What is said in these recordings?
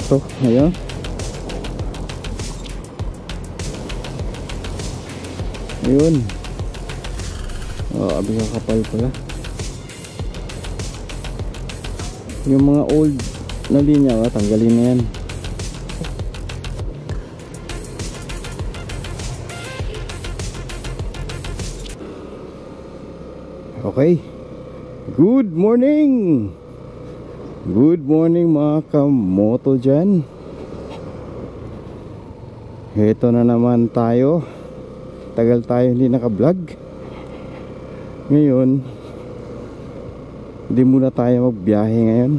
Ito, ayun. Ayun. Oh, abi kapal pala. Yung mga old na linya, tanggalin na yan. Okay. Good morning. Good morning mga kamoto dyan. Ito na naman tayo. Tagal tayo hindi naka-vlog. Ngayon, hindi muna tayo magbiyahe ngayon.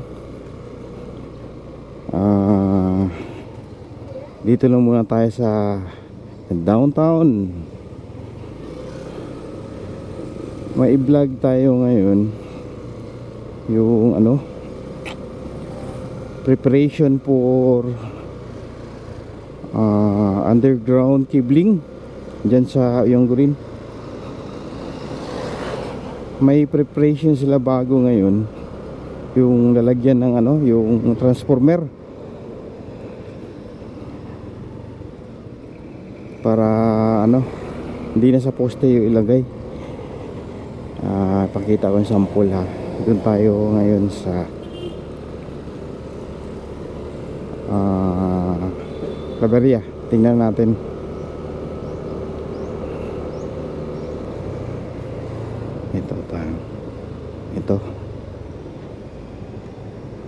Dito lang muna tayo sa downtown. May vlog tayo ngayon. Yung ano, preparation for underground cabling dyan sa Yonggorine. May preparation sila bago ngayon. Yung lalagyan ng ano, yung transformer para ano, hindi na sa poste yung ilagay. Pakita ko yung sample ha. Doon tayo ngayon sa Claveria. Tingnan natin. Ito tayo. Ito.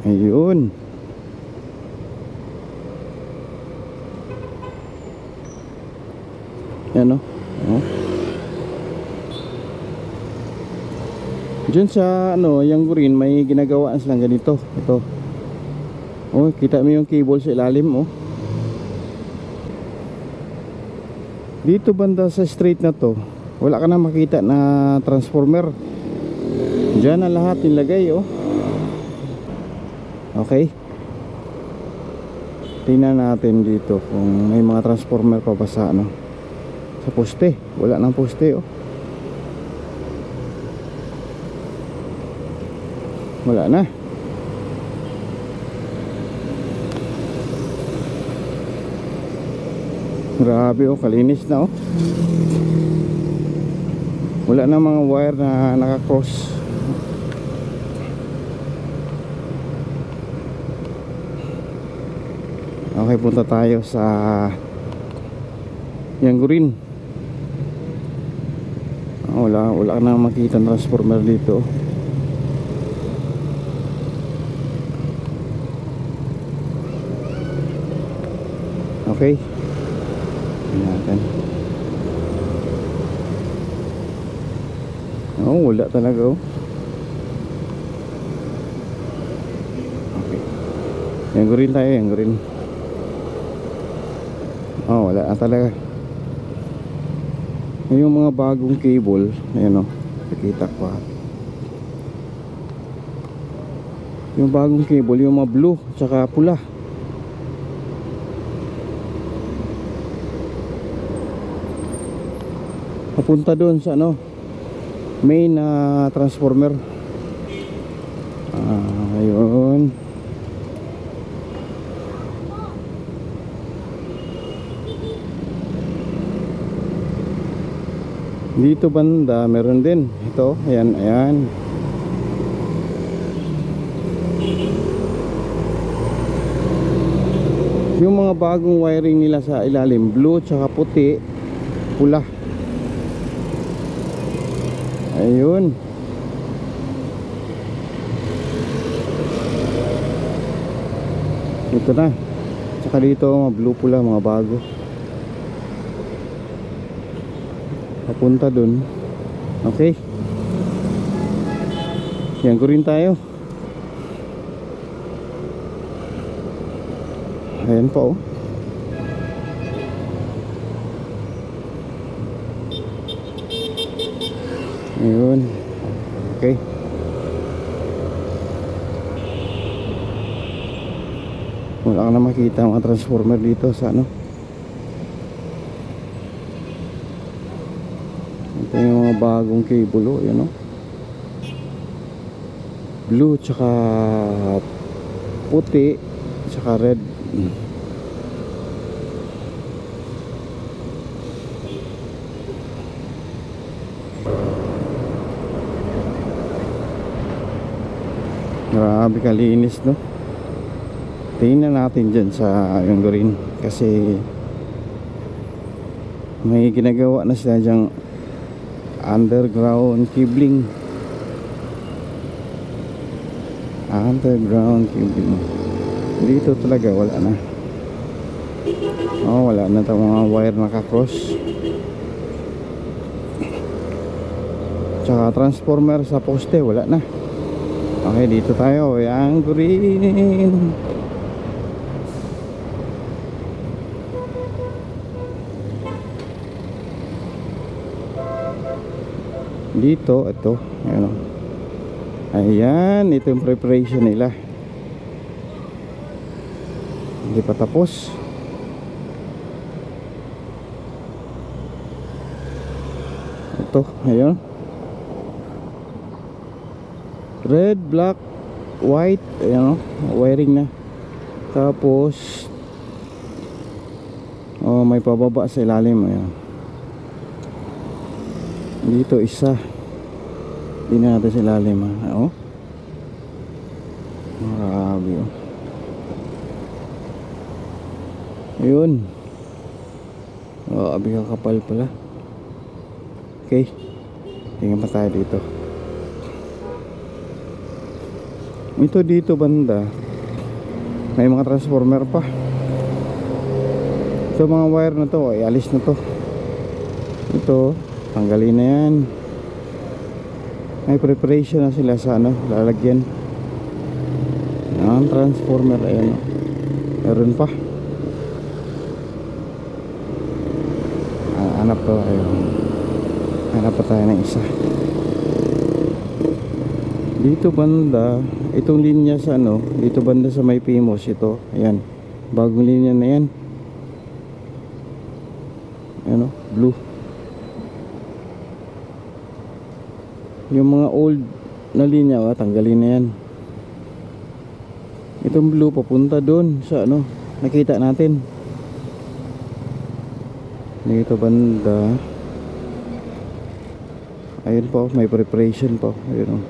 Ayun. Yan o. Diyan sa ano, Yonggorine may ginagawaan silang ganito. Ito. Oh, kita mo yung cable sa ilalim, oh. Dito banda sa street na to, wala ka na makita na transformer. Diyan na lahat nilagay, oh. Okay. Tingnan natin dito kung may mga transformer pa ba sa ano, sa poste. Wala nang poste, oh. Wala na. Grabe, oh, kalinis na, oh. Wala na mga wire na naka-cross. Okay, punta tayo sa Yonggorine. Wala na makita transformer dito. Okay. Tingnan. Oh, wala talaga, oh. Okay. Yonggorine tayo, Yonggorine. Oh, wala na talaga. Yung mga bagong cable, ayan, oh. Nakita ko, ha. Yung bagong cable, yung mga blue tsaka pula. Papunta doon sa ano, main transformer. Ayun. Dito banda meron din. Ito, ayan, ayan. Yung mga bagong wiring nila sa ilalim, blue tsaka puti, pula. Ayun. Ito na. Tsaka dito mga blue pula, mga bago. Papunta dun. Okay. Yonggorine tayo. Ayan pa, oh. Ayun. Okay. Wala ka na makita mga transformer dito sa ano. Ito yung mga bagong cable, oh. Yun, oh. Blue tsaka puti tsaka red. Grabe kalinis, no? Tingnan natin dyan sa yung green, kasi may ginagawa na sila dyang underground cabling. Underground cabling. Dito talaga wala na. Oh, wala na itong mga wire nakakross. Tsaka transformer sa poste, wala na. Okay, dito tayo. Yang green. Dito, ito. Ayan, oh. Ayan, ito yung preparation nila. Hindi pa tapos. Ito, ayan. Red, black, white. Ayan, oh, wiring na. Tapos oh, may pababa sa ilalim. Ayan. Dito isa. Hindi na natin sa ilalim. Oh, grabe, oh. Ayun. Oh, abi ka kapal pala. Okay, tingnan pa tayo dito. Ito dito banda, may mga transformer pa. Ito mga wire na to, ay alis na to. Ito, tanggalin na yan. May preparation na sila sa ano, lalagyan. Ang transformer, ayan, meron pa. Hanap to, ayun. Hanap pa tayo ng isa. Dito banda, itong linya sa ano, dito banda sa may Pimos, ito, ayan, bagong linya na yan. Ano, blue. Yung mga old na linya, tanggalin na yan. Itong blue papunta doon sa ano, nakita natin. Dito banda, ayun po, may preparation po, ayun, oh.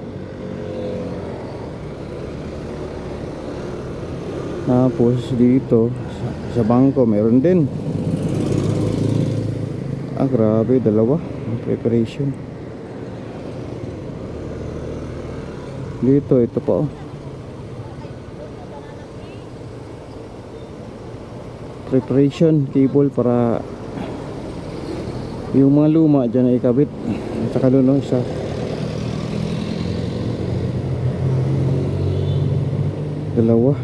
Tapos dito sa bangko meron din. Grabe, dalawa preparation. Dito, ito pa, oh. Preparation cable para yung mga luma dyan na ikabit. At saka doon, isa. Dalawa.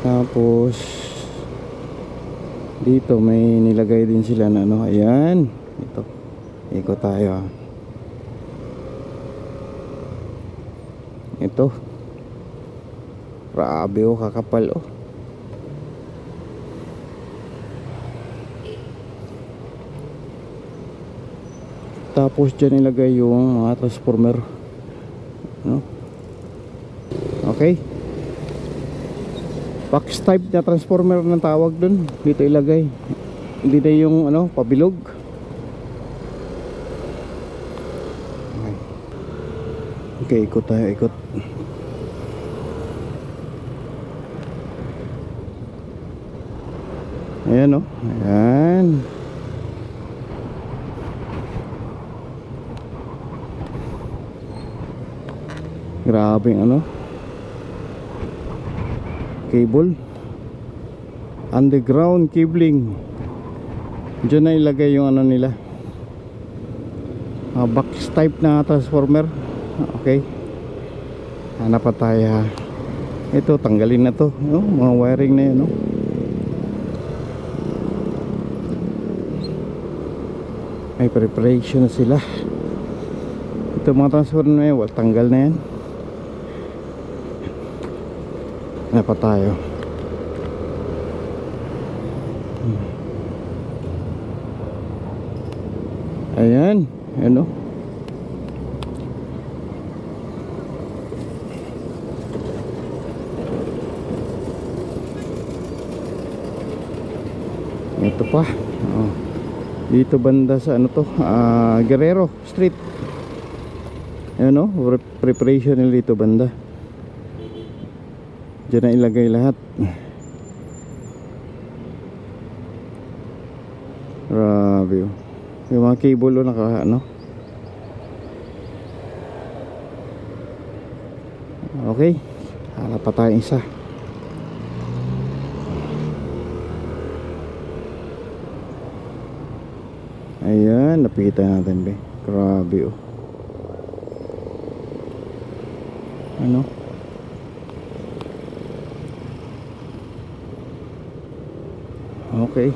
Tapos dito may nilagay din sila na ano, ayan. Ito, ikot tayo. Ito, grabe, oh, kakapal, oh. Tapos dyan nilagay yung mga transformer, no? Okay, box type na transformer ng tawag dun. Dito ilagay, hindi na yung ano, pabilog. Okay, ikot tayo, ikot. Ayan, oh, ayan. Grabe yung ano, cable, underground cabling. Diyan na ilagay yung ano nila, box type na transformer. Okay, hanap pa tayo. Ito, tanggalin na to, no? Mga wiring na yun, no? May preparation na sila. Ito mga transformer na yun, tanggal na yan. Hanap pa tayo. Ayan, ano? ito pa. Oh. Dito banda sa ano to, Guerrero Street. Ayun o, preparation nila dito banda. Diyan na ilagay lahat. Grabe oh. Yung mga cable o naka ano. Okay, hanap pa tayong isa. Ayan, napikita natin be. Grabe oh. Ano? Okay.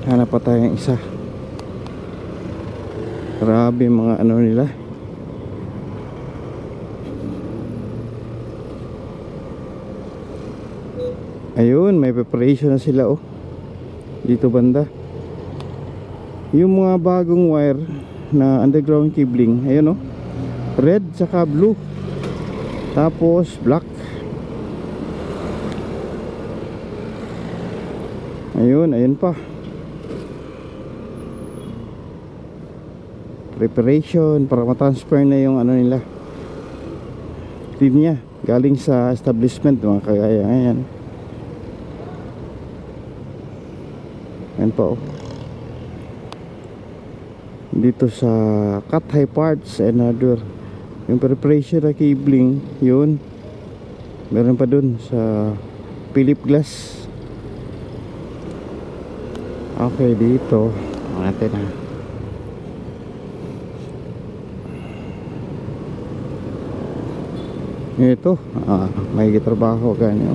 Hanap pa tayong isa. Grabe mga ano nila. Ayun, may preparation na sila oh. Dito banda. Yung mga bagong wire na underground cabling, ayun oh. Red saka blue. Tapos black. Ayun, ayun pa. Preparation para matransfer na yung ano nila. Linya galing sa establishment mga kagaya. Ayan. Ayan po. Dito sa cut high parts and other. Yung preparation na cabling, yun. Meron pa dun sa Philip Glass. Okay, dito natin na. Ito, may trabaho ganyan.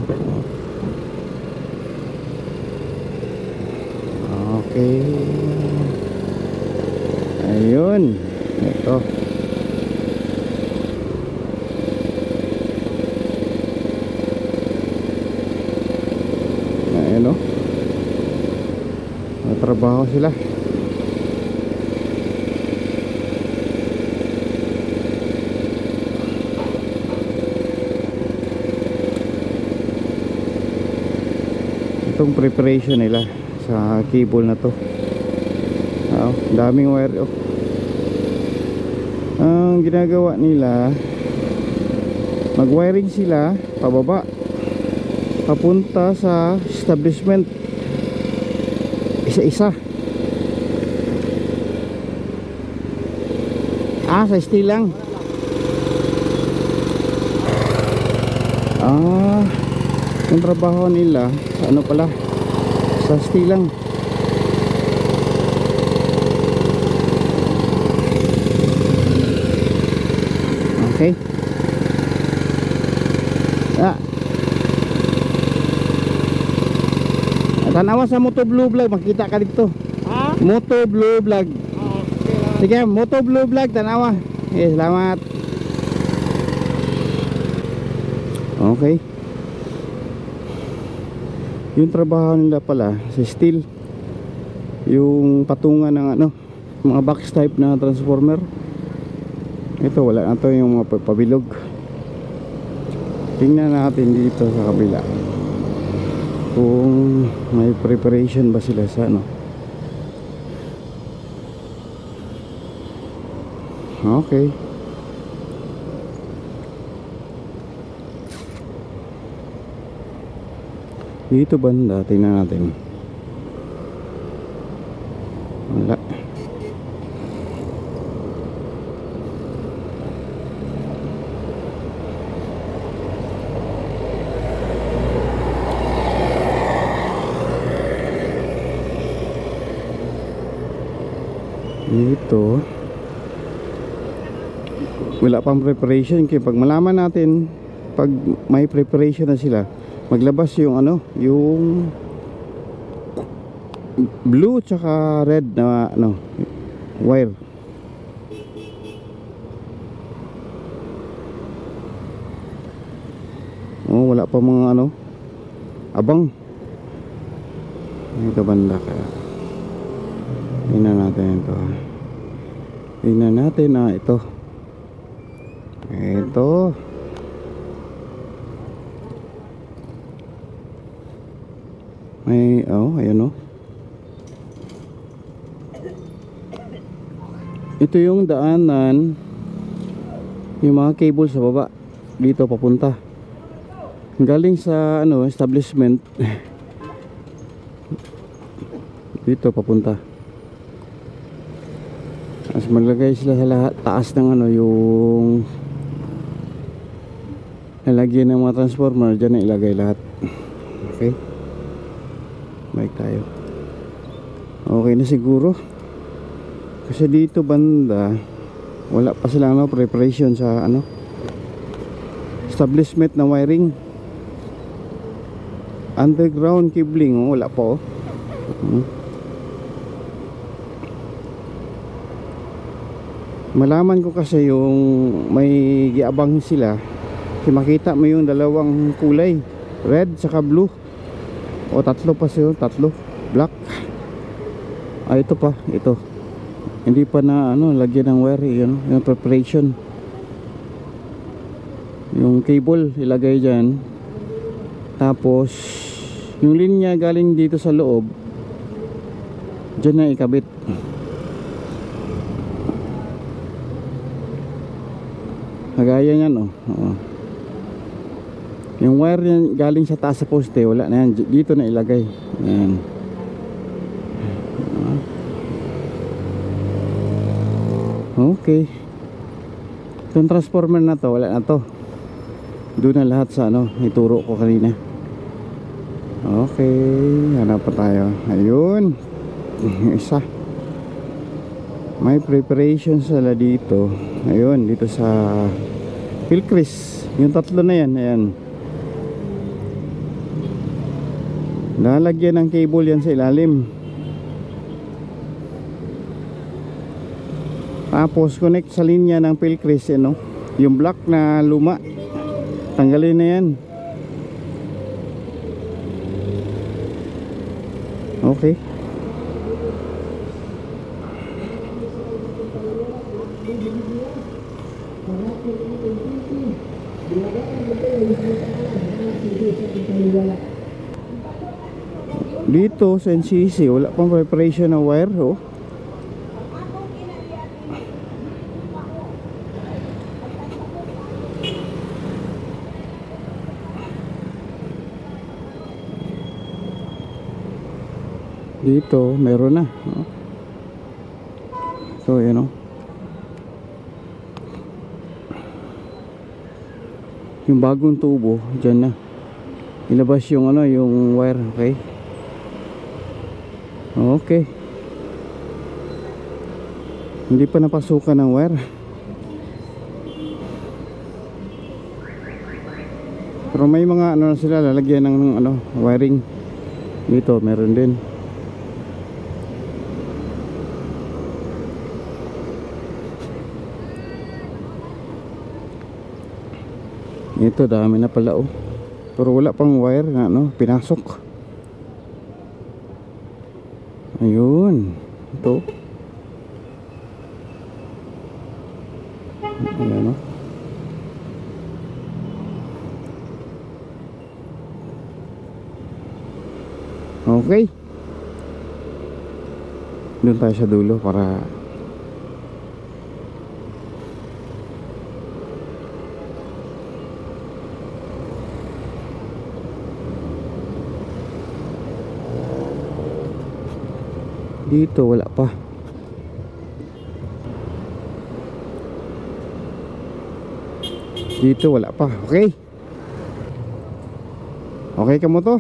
Okay. Ayun. Ito. Ayun o. May trabaho sila. Itong preparation nila sa cable na to. Daming wire oh. Ang ginagawa nila, mag-wiring sila pababa papunta sa establishment, isa-isa. Sa steel lang. Yung trabaho nila sa ano pala, sa steel lang. Okay. Tanawa sa Moto Blue Vlog, makita ka dito. Moto Blue Vlog. Sige, Moto Blue Vlog, tanawa. Salamat. Okay. Yung trabaho nila pala sa steel, yung patungan ng ano, mga box type na transformer. Ito wala na to, yung mga pabilog. Tingnan natin dito sa kabila kung may preparation ba sila sa ano. Okay. Dito banda, tingnan natin. Wala. Dito wala pang preparation, kaya pag malaman natin pag may preparation na sila, maglabas yung ano, yung blue tsaka red na ano, wire. Wala pa mga ano, abang. Ito banda ka. Tingnan natin ito. Tingnan natin ito. Ito. May, oh, ayan oh. Ito yung daanan, yung mga cable sa baba dito papunta. Galing sa ano, establishment dito papunta. As maglagay sila sa lahat, taas ng ano, yung lalagyan ng mga transformer, dyan na ilagay lahat. Okay, balik tayo. Okay na siguro, kasi dito banda wala pa sila ano, preparation sa ano, establishment na wiring. Underground cabling, oh, wala pa oh. Malaman ko kasi yung may giabang sila, kasi makita mo yung dalawang kulay, red saka blue, o tatlo pa siya, tatlo, black. Ah, ito pa, ito hindi pa na ano, lagyan ng wire, yun, yung preparation. Yung cable ilagay dyan, tapos yung linya galing dito sa loob dyan na ikabit. Kagaya yan oh. Oo. Yung wire yan galing sa taas sa poste, wala na yan, dito na ilagay. Ayan. Okay, itong transformer na to, wala na to, doon na lahat sa ano, ituro ko kanina. Okay, hanap pa tayo. Ayun, isa, may preparation sila dito. Ayun, dito sa Pilcris, yung tatlo na yan. Ayan, lalagyan ng cable yan sa ilalim, tapos connect sa linya ng Pilcris, no? Yung black na luma, tanggalin na yan. Okay, dito sa NCC wala pang preparation ng wire oh. Dito meron na oh. So you know, yung bagong tubo dyan na ilabas yung ano, yung wire. Okay, okay, hindi pa napasukan ng wire, pero may mga ano sila lalagyan ng ano, wiring. Dito meron din. Ito dami na pala oh, pero wala pang wire na ano, pinasok. Ayun, ito. Ayan oh. Okay, doon tayo sa dulo para dito wala pa. Dito wala pa. Okay, okay ka mo to.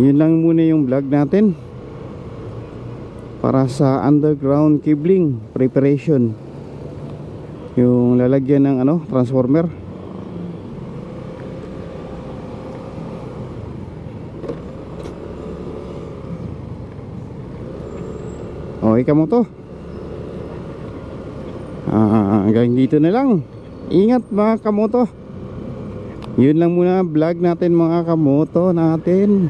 Yun lang muna yung vlog natin para sa underground cabling preparation, yung lalagyan ng ano, transformer. Okay ka mo to. Hanggang dito na lang. Ingat mga kamoto. Yun lang muna vlog natin mga kamoto natin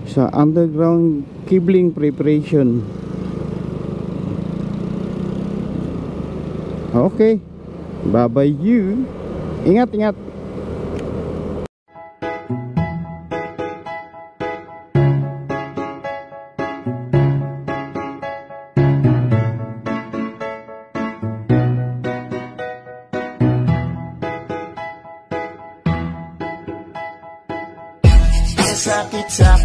sa underground cabling preparation. Okay, bye bye you. Ingat, ingat. sakit sa